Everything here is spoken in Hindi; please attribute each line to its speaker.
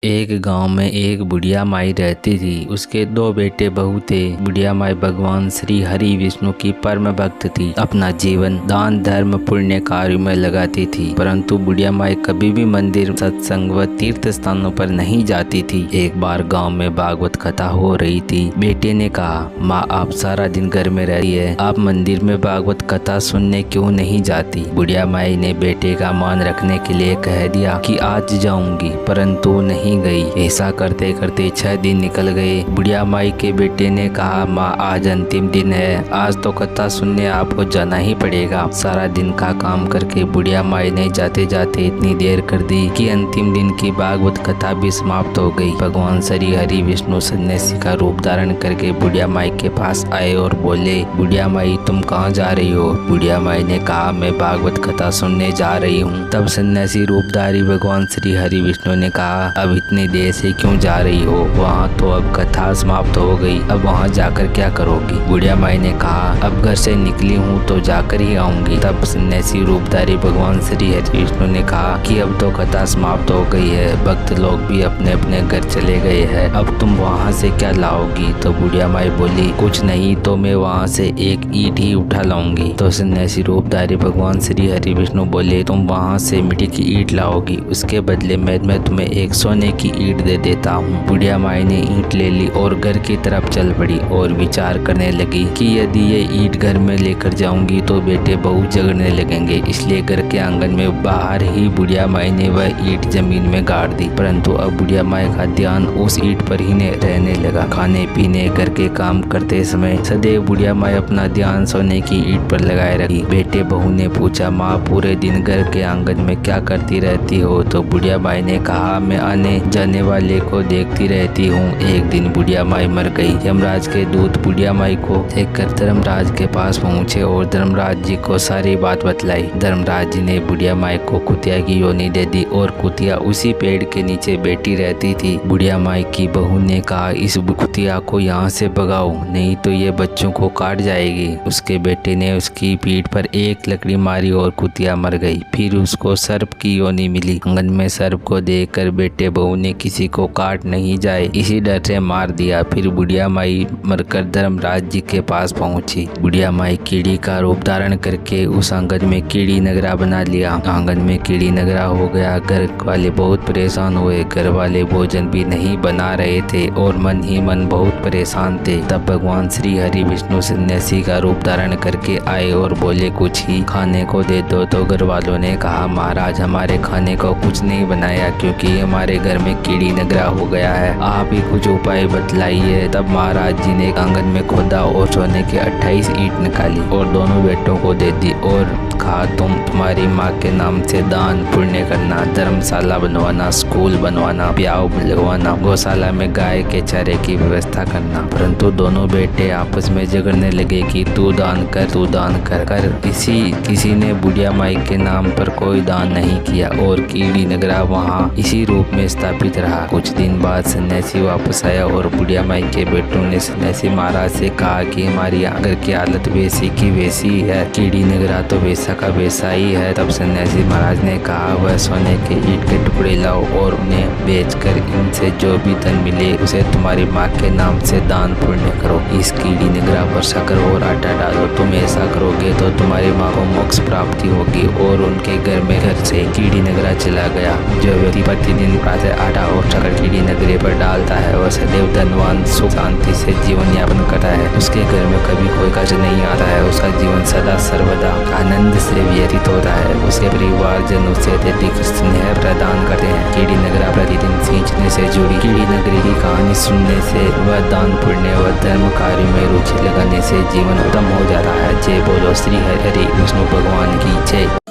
Speaker 1: एक गांव में एक बुढ़िया माई रहती थी। उसके दो बेटे बहू थे। बुढ़िया माई भगवान श्री हरि विष्णु की परम भक्त थी। अपना जीवन दान धर्म पुण्य कार्य में लगाती थी, परंतु बुढ़िया माई कभी भी मंदिर सत्संग व तीर्थ स्थानों पर नहीं जाती थी। एक बार गांव में भागवत कथा हो रही थी। बेटे ने कहा, माँ आप सारा दिन घर में रही है, आप मंदिर में भागवत कथा सुनने क्यों नहीं जाती? बुढ़िया माई ने बेटे का मान रखने के लिए कह दिया कि आज जाऊंगी, परंतु नहीं गई। ऐसा करते करते 6 दिन निकल गए। बुढ़िया माई के बेटे ने कहा, माँ आज अंतिम दिन है, आज तो कथा सुनने आपको जाना ही पड़ेगा। सारा दिन का काम करके बुढ़िया माई ने जाते जाते इतनी देर कर दी कि अंतिम दिन की भागवत कथा भी समाप्त हो गई। भगवान श्री हरि विष्णु सन्यासी का रूप धारण करके बुढ़िया माई के पास आए और बोले, बुढ़िया माई तुम कहाँ जा रही हो? बुढ़िया माई ने कहा, मैं भागवत कथा सुनने जा रही हूँ। तब सन्यासी रूपधारी भगवान श्री हरि विष्णु ने कहा, अब इतनी देर से क्यों जा रही हो? वहाँ तो अब कथा समाप्त हो गई, अब वहाँ जाकर क्या करोगी? बुढ़िया माई ने कहा, अब घर से निकली हूँ तो जाकर ही आऊंगी। तब सन्यासी रूपधारी भगवान श्री हरि विष्णु ने कहा कि अब तो कथा समाप्त हो गई है, भक्त लोग भी अपने अपने घर चले गए हैं, अब तुम वहाँ से क्या लाओगी? तो बुढ़िया माई बोली, कुछ नहीं तो मैं वहाँ से एक ईंट ही उठा लाऊंगी। तो सन्यासी रूपधारी भगवान श्री हरि विष्णु बोले, तुम वहाँ से मिट्टी की ईंट लाओगी, उसके बदले मैं तुम्हें एक सोने की ईंट दे देता हूँ। बुढ़िया माई ने ईंट ले ली और घर की तरफ चल पड़ी और विचार करने लगी कि यदि ये ईंट घर में लेकर जाऊंगी तो बेटे बहू झगड़ने लगेंगे, इसलिए घर के आंगन में बाहर ही बुढ़िया माई ने वह ईंट जमीन में गाड़ दी। परंतु अब बुढ़िया माई का ध्यान उस ईंट पर ही रहने लगा। खाने पीने घर के काम करते समय सदैव बुढ़िया माई अपना ध्यान सोने की ईंट पर लगाए रखी। बेटे बहू ने पूछा, माँ पूरे दिन घर के आंगन में क्या करती रहती हो? तो बुढ़िया माई ने कहा, मैं आने जाने वाले को देखती रहती हूँ। एक दिन बुढ़िया माई मर गई। यमराज के दूत बुढ़िया माई को देखकर धर्मराज के पास पहुँचे और धर्मराज जी को सारी बात बतलाई। धर्मराज जी ने बुढ़िया माई को कुतिया की योनि दे दी और कुतिया उसी पेड़ के नीचे बैठी रहती थी। बुढ़िया माई की बहू ने कहा, इस कुतिया को यहाँ से भगाओ, नहीं तो ये बच्चों को काट जाएगी। उसके बेटे ने उसकी पीठ पर एक लकड़ी मारी और कुतिया मर गई। फिर उसको सर्प की योनि मिली। आंगन में सर्प को देखकर बेटे बहू ने किसी को काट नहीं जाए इसी डर से मार दिया। फिर बुढ़िया माई मरकर धर्मराज जी के पास पहुंची। बुढ़िया माई कीड़ी का रूप धारण करके उस आंगन में कीड़ी नगरा बना लिया। आंगन में कीड़ी नगरा हो गया। घर वाले बहुत परेशान हुए। घर वाले भोजन भी नहीं बना रहे थे और मन ही मन बहुत परेशान थे। तब भगवान श्री हरि विष्णु सन्यासी का रूप धारण करके आए और बोले, कुछ ही खाने को दे दो। तो घर वालों ने कहा, महाराज हमारे खाने को कुछ नहीं बनाया क्योंकि हमारे घर में कीड़ी नगरा हो गया है, आप ही कुछ उपाय बतलाइए। तब महाराज जी ने आंगन में खोदा और सोने की 28 ईंट निकाली और दोनों बेटों को दे दी और कहा, तुम्हारी माँ के नाम से दान पुण्य करना, धर्मशाला बनवाना, स्कूल बनवाना, ब्याह लगवाना, गौशाला में गाय के चारे की व्यवस्था करना। परंतु दोनों बेटे आपस में झगड़ने लगे कि तू दान कर, तू दान कर। किसी ने बुढ़िया माई के नाम पर कोई दान नहीं किया और कीड़ी नगरा वहाँ इसी रूप में स्थापित रहा। कुछ दिन बाद सन्यासी वापस आया और बुढ़िया माई के बेटों ने सन्यासी महाराज से कहा कि हमारी घर की हालत वैसी की वैसी है, कीड़ी नगरा तो वैसा का वैसा ही है। तब सन्यासी महाराज ने कहा, वह सोने के ईंट के टुकड़े लाओ और उन्हें बेचकर इनसे जो भी धन मिले उसे तुम्हारी माँ के नाम से दान पुण्य करो। इस कीड़ी नगरा पर शक्कर और आटा डालो। तुम ऐसा करोगे तो तुम्हारी माँ को मोक्ष प्राप्ति होगी। और उनके घर से कीड़ी नगरा चला गया। जो व्यक्ति प्रतिदिन प्रातः आटा और शक्कर कीड़ी नगरे पर डालता है वह सदैव धनवान सुख शांति से जीवन यापन करता है। उसके घर में कभी कोई कष्ट नहीं आता है। उसका जीवन सदा सर्वदा आनंद से व्यतीत होता है। उसके परिवारजन उसे अत्यधिक स्नेह प्रदान करते हैं। कीड़ी नगरा प्रतिदिन सींचने से जुड़ी कीड़ी नगरी की कहानी सुनने से व दान पुण्य व धर्म कार्य में रुचि लगाने से जीवन उत्तम हो जाता है। जय बोलो श्री हरि विष्णु भगवान की जय।